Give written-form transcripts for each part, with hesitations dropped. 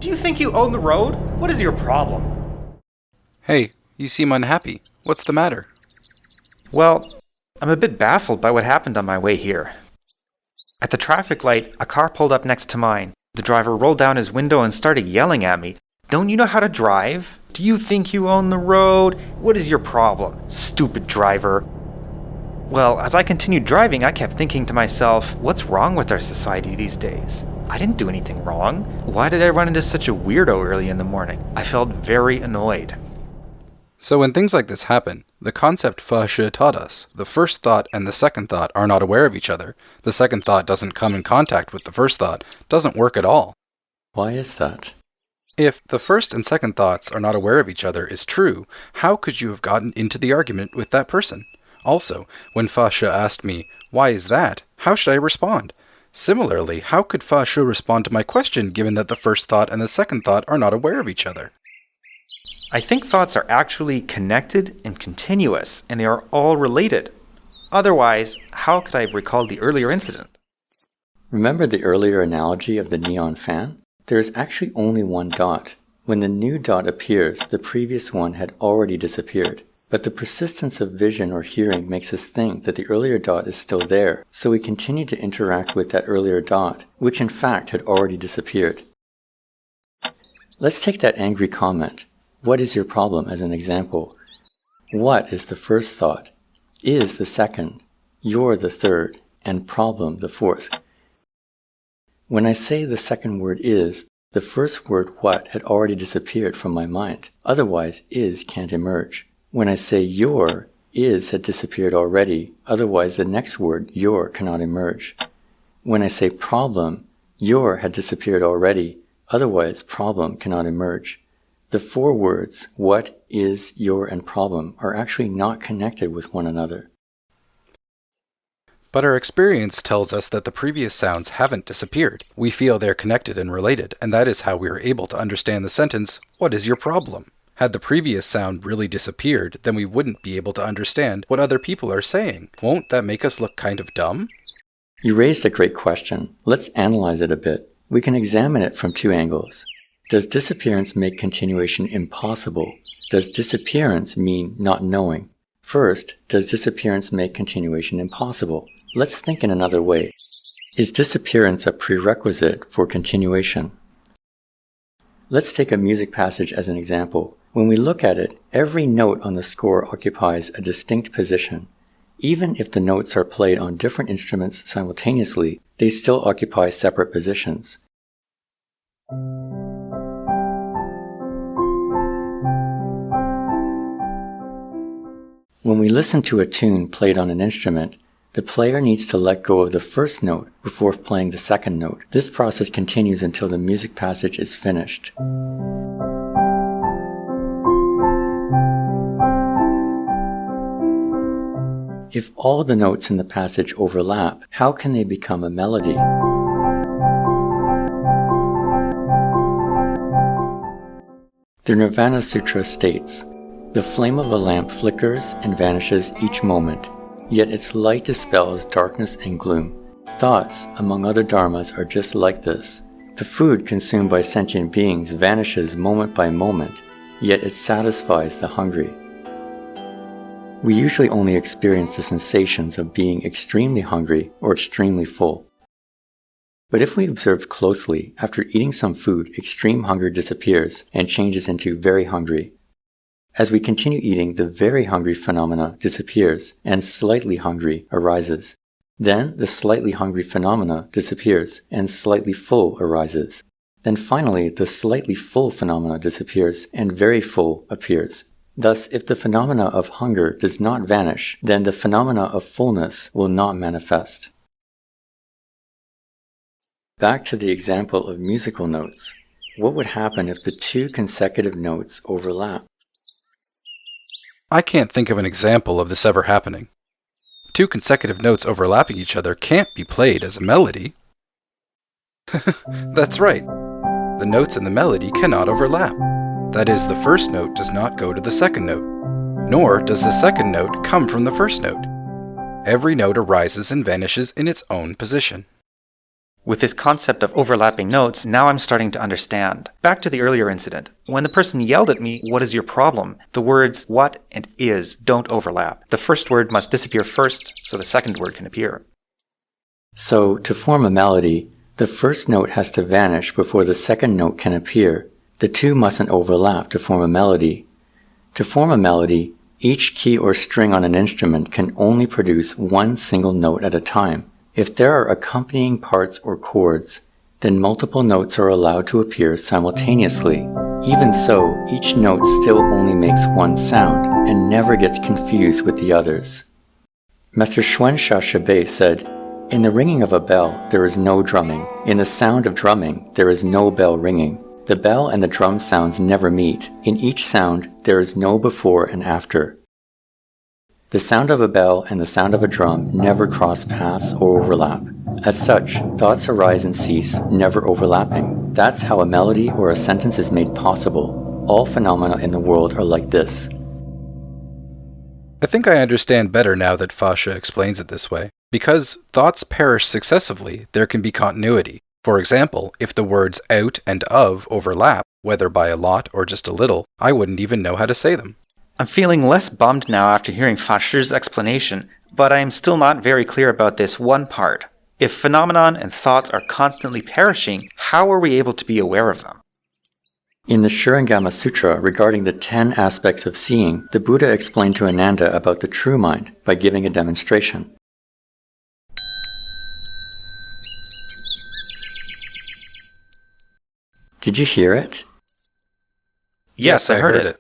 Do you think you own the road? What is your problem? Hey, you seem unhappy. What's the matter? Well, I'm a bit baffled by what happened on my way here. At the traffic light, a car pulled up next to mine. The driver rolled down his window and started yelling at me. Don't you know how to drive? Do you think you own the road? What is your problem, stupid driver? Well, as I continued driving, I kept thinking to myself, what's wrong with our society these days? I didn't do anything wrong. Why did I run into such a weirdo early in the morning? I felt very annoyed. So when things like this happen, the concept Fa Shi taught us, the first thought and the second thought are not aware of each other. The second thought doesn't come in contact with the first thought, doesn't work at all. Why is that? If the first and second thoughts are not aware of each other is true, how could you have gotten into the argument with that person? Also, when Fa Shi asked me, why is that? How should I respond? Similarly, how could Fa Shi respond to my question given that the first thought and the second thought are not aware of each other? I think thoughts are actually connected and continuous, and they are all related. Otherwise, how could I have recalled the earlier incident? Remember the earlier analogy of the neon fan? There is actually only one dot. When the new dot appears, the previous one had already disappeared. But the persistence of vision or hearing makes us think that the earlier dot is still there, so we continue to interact with that earlier dot, which in fact had already disappeared. Let's take that angry comment, "What is your problem?" as an example. What is the first thought? Is the second, you're the third, and problem the fourth. When I say the second word is, the first word what had already disappeared from my mind. Otherwise, is can't emerge. When I say your, is had disappeared already. Otherwise, the next word, your, cannot emerge. When I say problem, your had disappeared already. Otherwise, problem cannot emerge. The four words, what, is, your, and problem, are actually not connected with one another. But our experience tells us that the previous sounds haven't disappeared. We feel they're connected and related, and that is how we are able to understand the sentence, what is your problem? Had the previous sound really disappeared, then we wouldn't be able to understand what other people are saying. Won't that make us look kind of dumb? You raised a great question. Let's analyze it a bit. We can examine it from two angles. Does disappearance make continuation impossible? Does disappearance mean not knowing? First, does disappearance make continuation impossible? Let's think in another way. Is disappearance a prerequisite for continuation? Let's take a music passage as an example. When we look at it, every note on the score occupies a distinct position. Even if the notes are played on different instruments simultaneously, they still occupy separate positions. When we listen to a tune played on an instrument, the player needs to let go of the first note before playing the second note. This process continues until the music passage is finished. If all the notes in the passage overlap, how can they become a melody? The Nirvana Sutra states, "The flame of a lamp flickers and vanishes each moment, yet its light dispels darkness and gloom. Thoughts, among other dharmas, are just like this. The food consumed by sentient beings vanishes moment by moment, yet it satisfies the hungry." We usually only experience the sensations of being extremely hungry or extremely full. But if we observe closely, after eating some food, extreme hunger disappears and changes into very hungry. As we continue eating, the very hungry phenomena disappears and slightly hungry arises. Then the slightly hungry phenomena disappears and slightly full arises. Then finally, the slightly full phenomena disappears and very full appears. Thus, if the phenomena of hunger does not vanish, then the phenomena of fullness will not manifest. Back to the example of musical notes. What would happen if the two consecutive notes overlap? I can't think of an example of this ever happening. Two consecutive notes overlapping each other can't be played as a melody. That's right. The notes in the melody cannot overlap. That is, the first note does not go to the second note, nor does the second note come from the first note. Every note arises and vanishes in its own position. With this concept of overlapping notes, now I'm starting to understand. Back to the earlier incident. When the person yelled at me, "What is your problem?" the words what and is don't overlap. The first word must disappear first, so the second word can appear. So, to form a melody, the first note has to vanish before the second note can appear. The two mustn't overlap to form a melody. To form a melody, each key or string on an instrument can only produce one single note at a time. If there are accompanying parts or chords, then multiple notes are allowed to appear simultaneously. Even so, each note still only makes one sound and never gets confused with the others. Master Xuanxia Shibei said, "In the ringing of a bell, there is no drumming. In the sound of drumming, there is no bell ringing. The bell and the drum sounds never meet. In each sound, there is no before and after. The sound of a bell and the sound of a drum never cross paths or overlap. As such, thoughts arise and cease, never overlapping. That's how a melody or a sentence is made possible. All phenomena in the world are like this." I think I understand better now that Fasha explains it this way. Because thoughts perish successively, there can be continuity. For example, if the words out and of overlap, whether by a lot or just a little, I wouldn't even know how to say them. I'm feeling less bummed now after hearing Fashi's explanation, but I am still not very clear about this one part. If phenomenon and thoughts are constantly perishing, how are we able to be aware of them? In the Shurangama Sutra regarding the 10 aspects of seeing, the Buddha explained to Ananda about the true mind by giving a demonstration. Did you hear it? Yes, I heard it.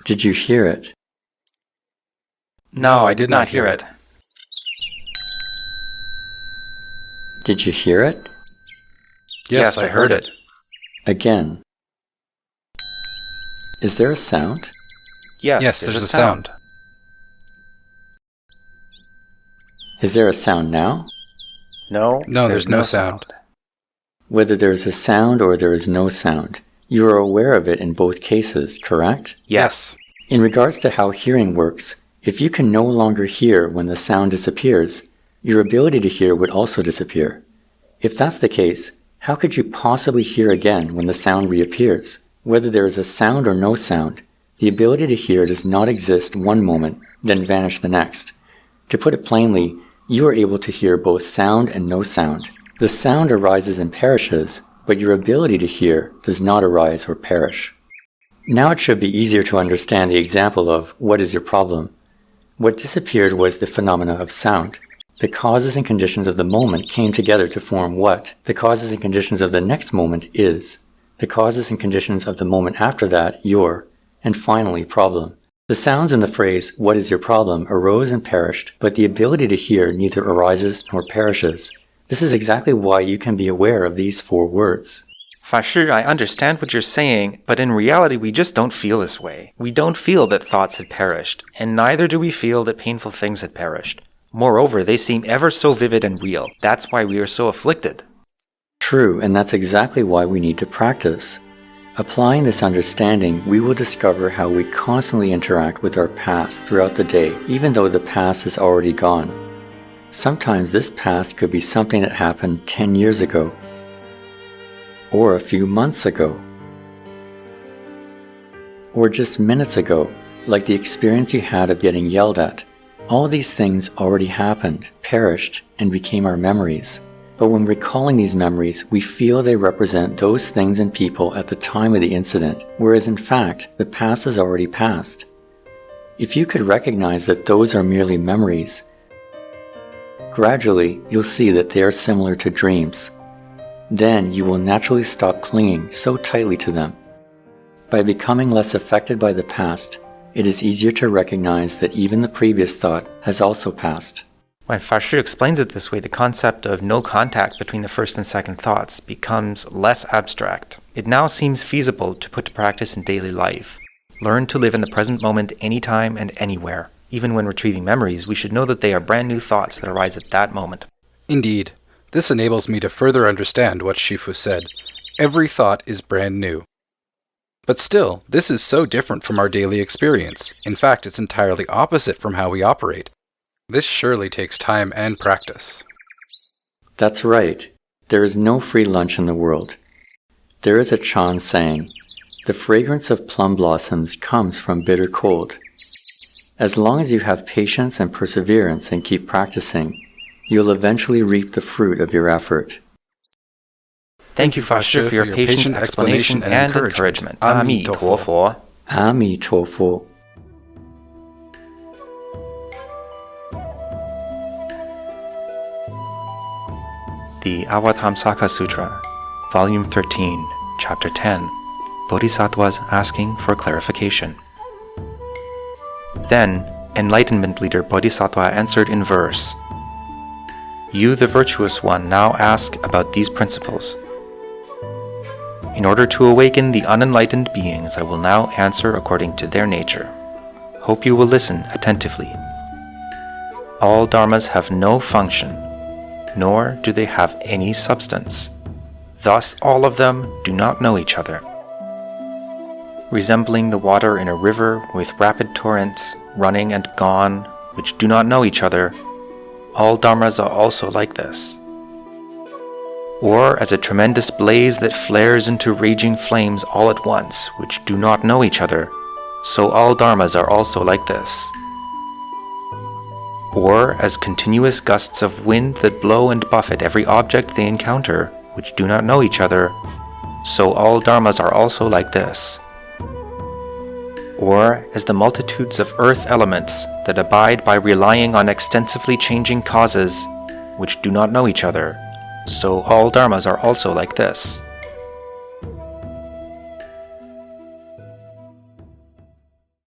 Did you hear it? No, I did not hear it. Did you hear it? Yes, I heard it. Again. Is there a sound? Yes, there's a sound. Is there a sound now? No, there's no sound. Whether there is a sound or there is no sound, you are aware of it in both cases, correct? Yes. In regards to how hearing works, if you can no longer hear when the sound disappears, your ability to hear would also disappear. If that's the case, how could you possibly hear again when the sound reappears? Whether there is a sound or no sound, the ability to hear does not exist one moment, then vanish the next. To put it plainly, you are able to hear both sound and no sound. The sound arises and perishes, but your ability to hear does not arise or perish. Now it should be easier to understand the example of what is your problem. What disappeared was the phenomena of sound. The causes and conditions of the moment came together to form what the causes and conditions of the next moment is. The causes and conditions of the moment after that, your, and finally, problem. The sounds in the phrase, "What is your problem?" arose and perished, but the ability to hear neither arises nor perishes. This is exactly why you can be aware of these 4 words. Fashi, I understand what you're saying, but in reality we just don't feel this way. We don't feel that thoughts had perished, and neither do we feel that painful things had perished. Moreover, they seem ever so vivid and real. That's why we are so afflicted. True, and that's exactly why we need to practice. Applying this understanding, we will discover how we constantly interact with our past throughout the day, even though the past is already gone. Sometimes this past could be something that happened 10 years ago, or a few months ago, or just minutes ago, like the experience you had of getting yelled at. All these things already happened, perished, and became our memories. But when recalling these memories, we feel they represent those things and people at the time of the incident, whereas in fact, the past is already past. If you could recognize that those are merely memories, gradually you'll see that they are similar to dreams. Then you will naturally stop clinging so tightly to them. By becoming less affected by the past, it is easier to recognize that even the previous thought has also passed. When Fashi explains it this way, the concept of no contact between the first and second thoughts becomes less abstract. It now seems feasible to put to practice in daily life. Learn to live in the present moment anytime and anywhere. Even when retrieving memories, we should know that they are brand new thoughts that arise at that moment. Indeed, this enables me to further understand what Shifu said. Every thought is brand new. But still, this is so different from our daily experience. In fact, it's entirely opposite from how we operate. This surely takes time and practice. That's right. There is no free lunch in the world. There is a Chan saying, "The fragrance of plum blossoms comes from bitter cold." As long as you have patience and perseverance and keep practicing, you'll eventually reap the fruit of your effort. Thank you, Fa Shi, for your patient explanation and encouragement. Ami Tuo. Ami Tofu. The Avatamsaka Sutra, Volume 13, Chapter 10, Bodhisattvas Asking for Clarification. Then, Enlightenment Leader Bodhisattva answered in verse, "You, the virtuous one, now ask about these principles. In order to awaken the unenlightened beings, I will now answer according to their nature. Hope you will listen attentively. All dharmas have no function, nor do they have any substance. Thus all of them do not know each other. Resembling the water in a river with rapid torrents, running and gone, which do not know each other, all dharmas are also like this. Or as a tremendous blaze that flares into raging flames all at once, which do not know each other, so all dharmas are also like this. Or as continuous gusts of wind that blow and buffet every object they encounter, which do not know each other, so all dharmas are also like this. Or as the multitudes of earth elements that abide by relying on extensively changing causes, which do not know each other, so all dharmas are also like this.